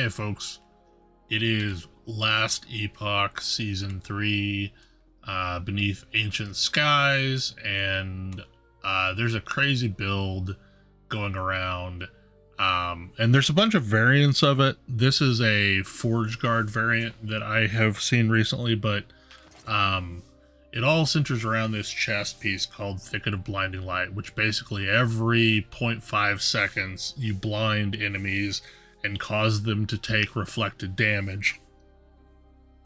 Hey folks, it is Last Epoch Season 3, Beneath Ancient Skies, and there's a crazy build going around, and there's a bunch of variants of it. This is a Forge Guard variant that I have seen recently, but it all centers around this chest piece called Thicket of Blinding Light, which basically every 0.5 seconds you blind enemies and cause them to take reflected damage,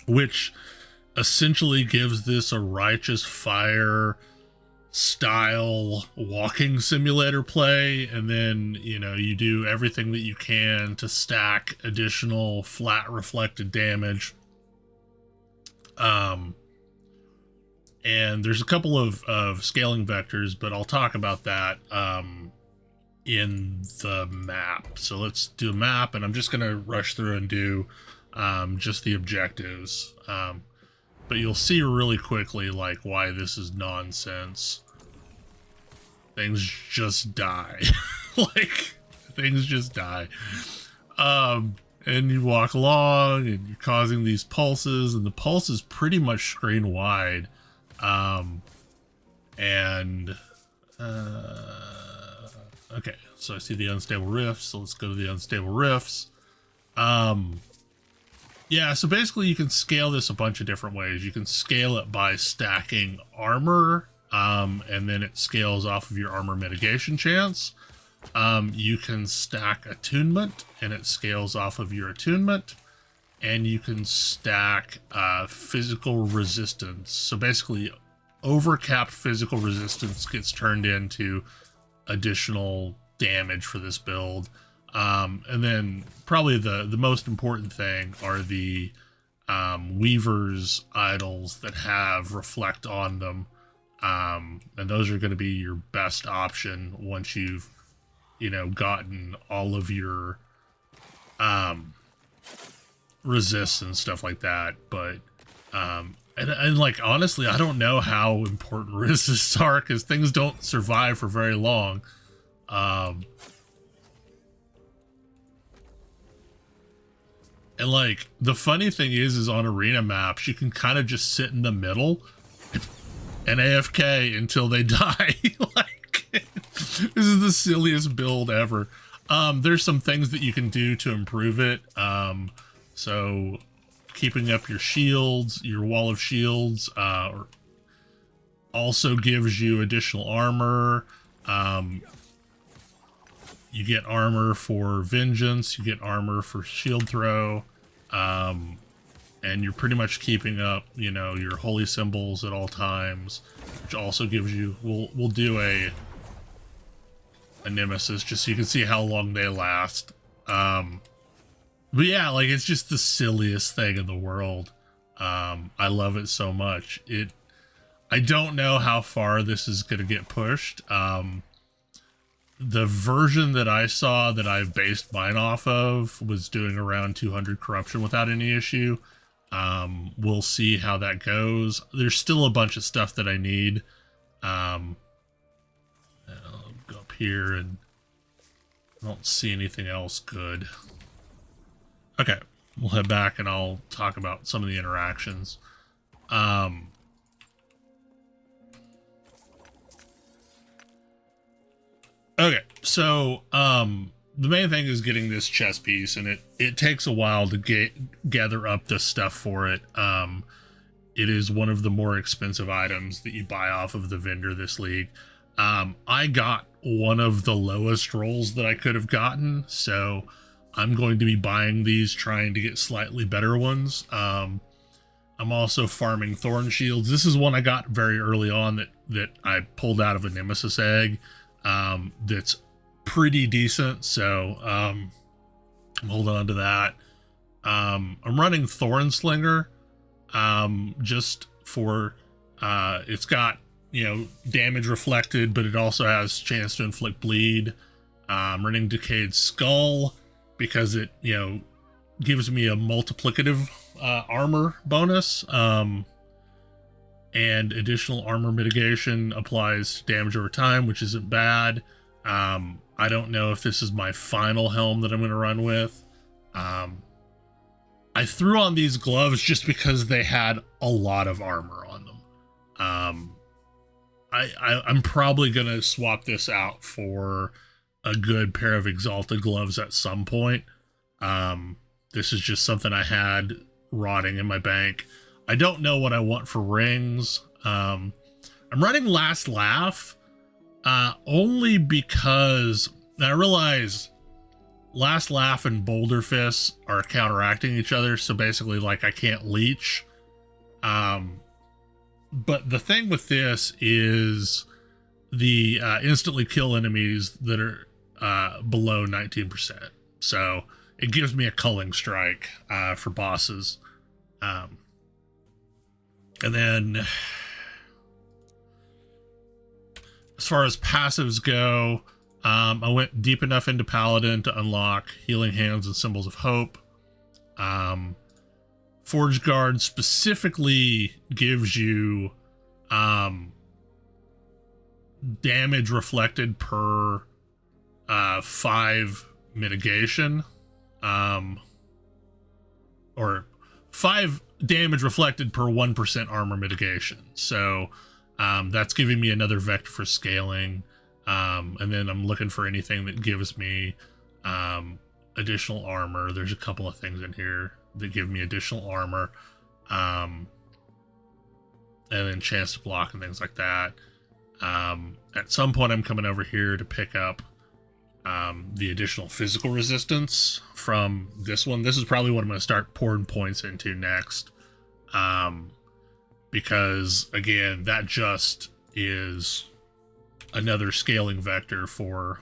which essentially gives this a Righteous Fire style walking simulator play. And then, you know, you do everything that you can to stack additional flat reflected damage. And there's a couple of scaling vectors, but I'll talk about that in the map. So let's do a map, and I'm just going to rush through and do just the objectives. But you'll see really quickly like why this is nonsense. Things just die. Like, things just die. And you walk along and you're causing these pulses, and the pulse is pretty much screen wide. Okay, so I see the unstable rifts, so let's go to the unstable rifts. Yeah, so basically you can scale this a bunch of different ways. You can scale it by stacking armor, and then it scales off of your armor mitigation chance. You can stack attunement, and it scales off of your attunement. And you can stack physical resistance. So basically, overcapped physical resistance gets turned into additional damage for this build. And then probably the most important thing are the Weaver's idols that have reflect on them. And those are going to be your best option once you've, you know, gotten all of your resists and stuff like that. But and like, honestly, I don't know how important resists are, because things don't survive for very long. And like, the funny thing is on arena maps you can kind of just sit in the middle and AFK until they die. Like, this is the silliest build ever. There's some things that you can do to improve it. So keeping up your shields, your wall of shields, also gives you additional armor. You get armor for vengeance, you get armor for shield throw, and you're pretty much keeping up, you know, your holy symbols at all times, which also gives you, we'll do a nemesis just so you can see how long they last. But yeah, like, it's just the silliest thing in the world. I love it so much. I don't know how far this is going to get pushed. The version that I saw that I've based mine off of was doing around 200 corruption without any issue. We'll see how that goes. There's still a bunch of stuff that I need. I'll go up here, and I don't see anything else good. Okay, we'll head back and I'll talk about some of the interactions. Okay, so the main thing is getting this chest piece, and it takes a while to gather up the stuff for it. It is one of the more expensive items that you buy off of the vendor this league. I got one of the lowest rolls that I could have gotten, so I'm going to be buying these, trying to get slightly better ones. I'm also farming Thorn shields. This is one I got very early on that I pulled out of a Nemesis egg. That's pretty decent, so I'm holding on to that. I'm running Thorn Slinger, just for it's got, you know, damage reflected, but it also has chance to inflict bleed. I'm running Decayed Skull because it, you know, gives me a multiplicative armor bonus, and additional armor mitigation applies damage over time, which isn't bad. I don't know if this is my final helm that I'm going to run with. I threw on these gloves just because they had a lot of armor on them. I'm probably gonna swap this out for a good pair of Exalted gloves at some point. This is just something I had rotting in my bank. I don't know what I want for rings. I'm running Last Laugh, only because I realize Last Laugh and Boulder Fist are counteracting each other, so basically, like, I can't leech. But the thing with this is the instantly kill enemies that are below 19%. So it gives me a culling strike for bosses. And then as far as passives go, I went deep enough into Paladin to unlock Healing Hands and Symbols of Hope. Forge Guard specifically gives you damage reflected per 5 mitigation, or 5 damage reflected per 1% armor mitigation. So that's giving me another vector for scaling. And then I'm looking for anything that gives me additional armor. There's a couple of things in here that give me additional armor, and then chance to block and things like that. At some point I'm coming over here to pick up the additional physical resistance from this one. This is probably what I'm going to start pouring points into next, because again, that just is another scaling vector for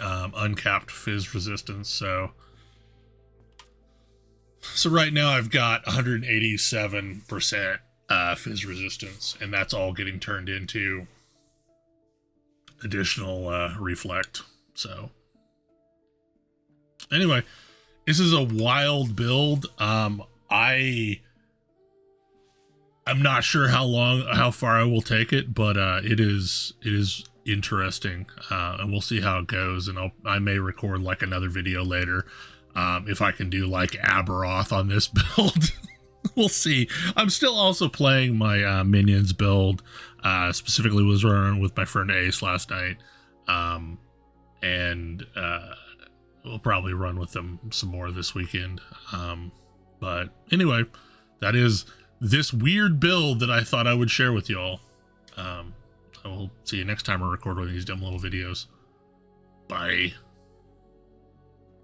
uncapped fizz resistance. So right now I've got 187% fizz resistance, and that's all getting turned into additional reflect. So anyway, this is a wild build. I'm not sure how far I will take it, but it is interesting, and we'll see how it goes. And I may record like another video later, if I can do like Aberoth on this build. We'll see. I'm still also playing my minions build. Specifically was running with my friend Ace last night, and we'll probably run with them some more this weekend. But anyway, that is this weird build that I thought I would share with y'all. I will see you next time I record one of these dumb little videos. Bye.